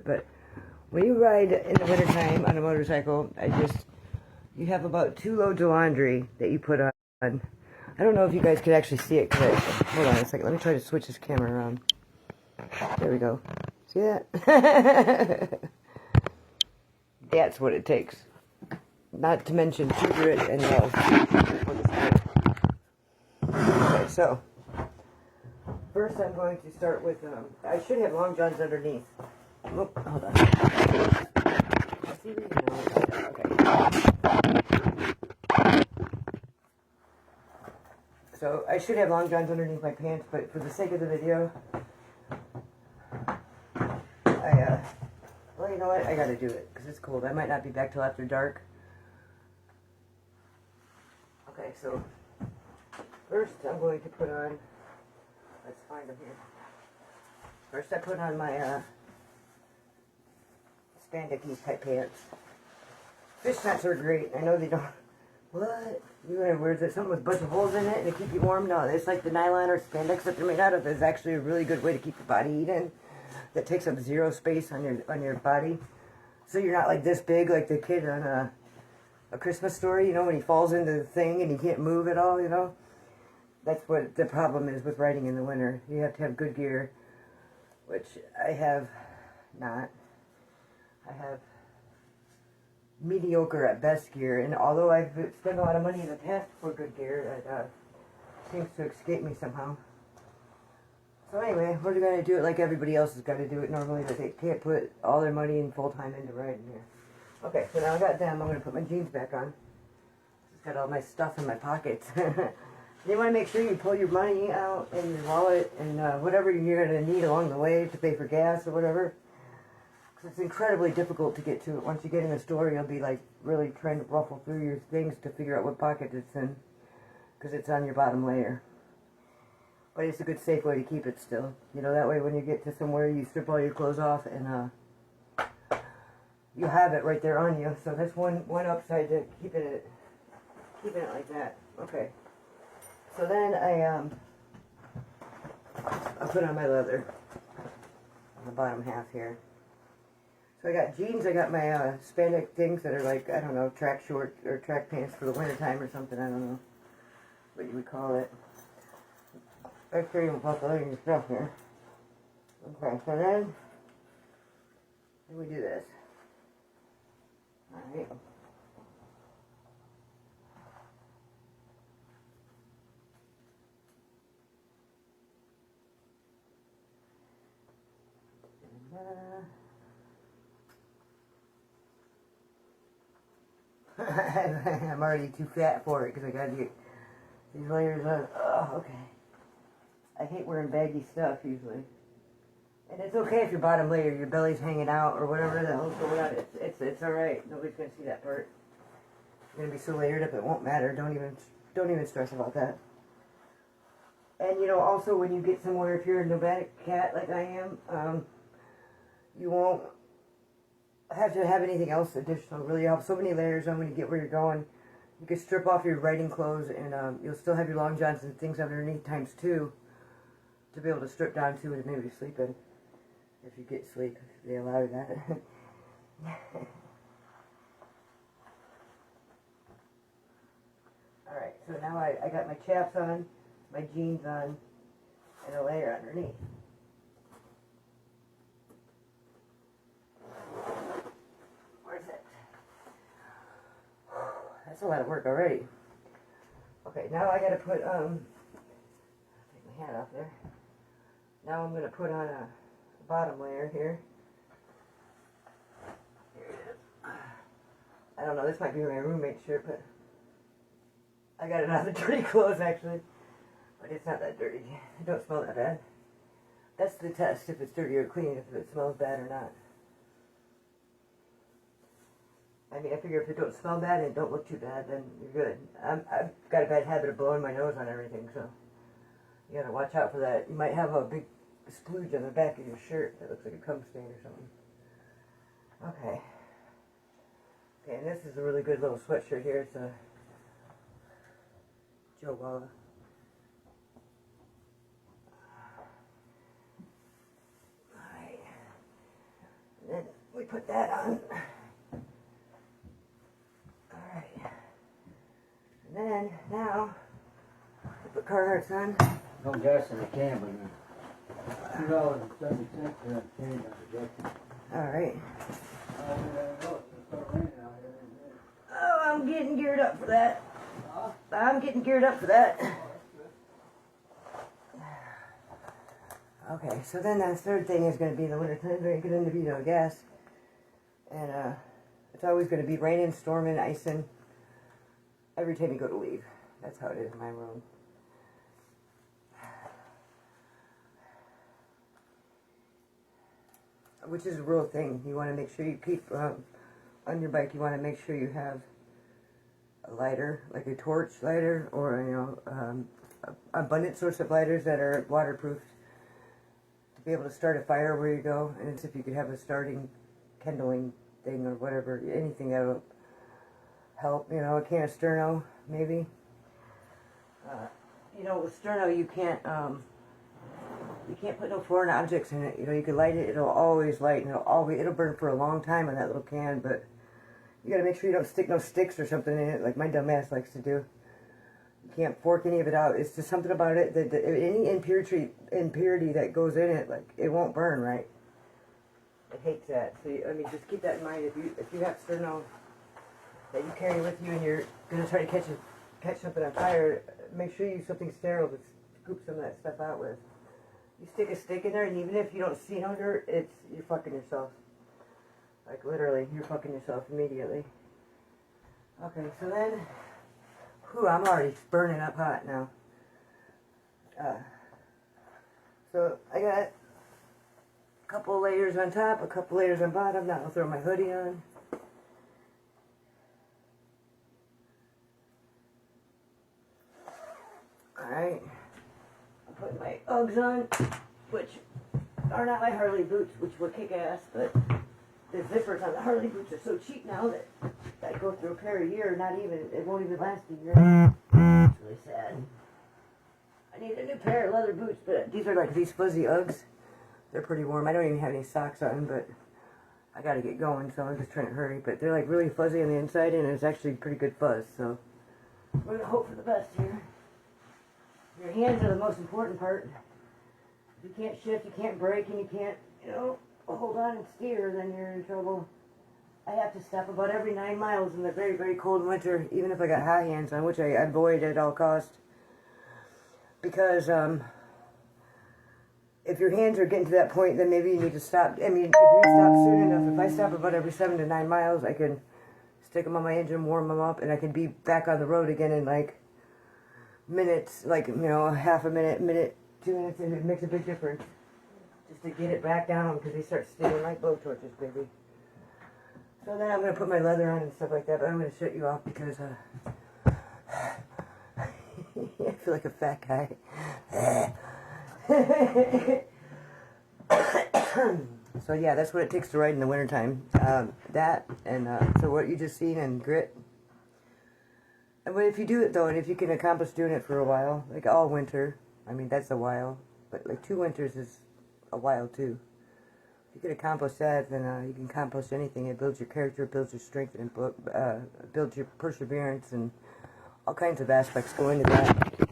but when you ride in the wintertime on a motorcycle, you have about 2 loads of laundry that you put on. I don't know if you guys could actually see it, hold on a second, let me try to switch this camera around. There we go. See that? That's what it takes. Not to mention sugar and love. Okay, so first I'm going to start with, I should have long johns underneath. Oh, hold on. Okay. So I should have long johns underneath my pants, but for the sake of the video, well, you know what? I gotta do it because it's cold. I might not be back till after dark. Okay, so first I'm going to put on, let's find them here. First I put on my spandex type pants. Fishnets are great. I know they don't. What? You know, where's it? Something with a bunch of holes in it and to keep you warm? No, it's like the nylon or spandex that they're made out of is actually a really good way to keep your body heat in. That takes up 0 space on your body, so you're not like this big like the kid on a Christmas Story. You know, when he falls into the thing and he can't move at all. You know, that's what the problem is with riding in the winter. You have to have good gear, which I have not. I have mediocre at best gear, and although I've spent a lot of money in the past for good gear, it seems to escape me somehow. So anyway, we're going to do it like everybody else has got to do it normally, but they can't put all their money in full-time into riding here. Okay, so now I got them. I'm going to put my jeans back on. Just got all my stuff in my pockets. You want to make sure you pull your money out in your wallet and whatever you're going to need along the way to pay for gas or whatever. Because it's incredibly difficult to get to it. Once you get in the store, you'll be like really trying to ruffle through your things to figure out what pocket it's in. Because it's on your bottom layer. But it's a good safe way to keep it still. You know, that way when you get to somewhere, you strip all your clothes off and you have it right there on you. So that's one upside to keeping it like that. Okay. So then I'll put on my leather on the bottom half here. So I got jeans. I got my spandex things that are like, I don't know, track shorts or track pants for the wintertime or something. I don't know what you would call it. I'm sure you put the other stuff here. Okay, so then we do this. Alright. I'm already too fat for it because I gotta get these layers on. Oh, okay. I hate wearing baggy stuff usually. And it's okay if your bottom layer, your belly's hanging out or whatever the hell's going on. It's alright. Nobody's gonna see that part. You're gonna be so layered up it won't matter. Don't even stress about that. And you know, also when you get somewhere, if you're a nomadic cat like I am, you won't have to have anything else additional. Really, you have so many layers on when you get where you're going. You can strip off your riding clothes and you'll still have your long johns and things underneath times 2. To be able to strip down to and maybe sleep in. If you get sleep, if they allow that. Alright, so now I got my chaps on, my jeans on, and a layer underneath. Where's it? That's a lot of work already. Okay, now I gotta put, take my hat off there. Now I'm going to put on a bottom layer here. Here it is. I don't know, this might be my roommate's shirt, but I got it out of the dirty clothes actually. But it's not that dirty. It don't smell that bad. That's the test, if it's dirty or clean, if it smells bad or not. I mean, I figure if it don't smell bad and it don't look too bad, then you're good. I've got a bad habit of blowing my nose on everything, so you gotta watch out for that. You might have a big splooge on the back of your shirt that looks like a cum stain or something. Okay. Okay, and this is a really good little sweatshirt here. It's a Joe Walla. And then we put that on. Alright. And then, now, we put Carhartts on. No gas in the can, but $2.70 for that can. Alright. Oh, I'm getting geared up for that. I'm getting geared up for that. Okay, so then the third thing is going to be in the wintertime, very good into being on gas. And it's always going to be raining, storming, icing every time you go to leave. That's how it is in my room. Which is a real thing. You want to make sure you keep, on your bike, you want to make sure you have a lighter, like a torch lighter, or, you know, abundant source of lighters that are waterproof. Be able to start a fire where you go, and it's if you could have a starting kindling thing or whatever, anything that'll help, you know, a can of Sterno, maybe. You know, with Sterno you can't put no foreign objects in it. You know, you can light it, it'll always light, and it'll burn for a long time on that little can, but you gotta make sure you don't stick no sticks or something in it, like my dumb ass likes to do. You can't fork any of it out. It's just something about it that any impurity that goes in it, like, it won't burn right. It hates that. So I mean, just keep that in mind. If you have Sterno that you carry with you and you're gonna try to catch something on fire, make sure you use something sterile to scoop some of that stuff out with. You stick a stick in there, and even if you don't see no dirt, you're fucking yourself. Like, literally, you're fucking yourself immediately. Okay, so then. Whew, I'm already burning up hot now. So I got a couple layers on top, a couple layers on bottom. Now I'll throw my hoodie on. Alright. I'm putting my Uggs on, which are not my Harley boots, which will kick ass, but the zippers on the Harley boots are so cheap now that I go through a pair a year, it won't even last a year. It's really sad. I need a new pair of leather boots, but these are like these fuzzy Uggs. They're pretty warm. I don't even have any socks on, but I gotta get going, so I'm just trying to hurry. But they're like really fuzzy on the inside, and it's actually pretty good fuzz, so we're gonna hope for the best here. Your hands are the most important part. If you can't shift, you can't brake, and you can't, you know, hold on and steer, then you're in trouble. I have to stop about every 9 miles in the very, very cold winter, even if I got high hands on, which I avoid at all costs. Because if your hands are getting to that point, then maybe you need to stop. I mean, if you stop soon enough, if I stop about every 7 to 9 miles, I can stick them on my engine, warm them up, and I can be back on the road again in like minutes, like, you know, half a minute, 2 minutes, and it makes a big difference. Just to get it back down, because they start stinging like blowtorches, baby. So then I'm going to put my leather on and stuff like that, but I'm going to shut you off because I feel like a fat guy. So yeah, that's what it takes to ride in the wintertime. So what you just seen and grit. And but if you do it though, and if you can accomplish doing it for a while, like all winter, I mean that's a while, but like 2 winters is a while too. If you can accomplish that, then you can accomplish anything. It builds your character, it builds your strength, and builds your perseverance, and all kinds of aspects go into that.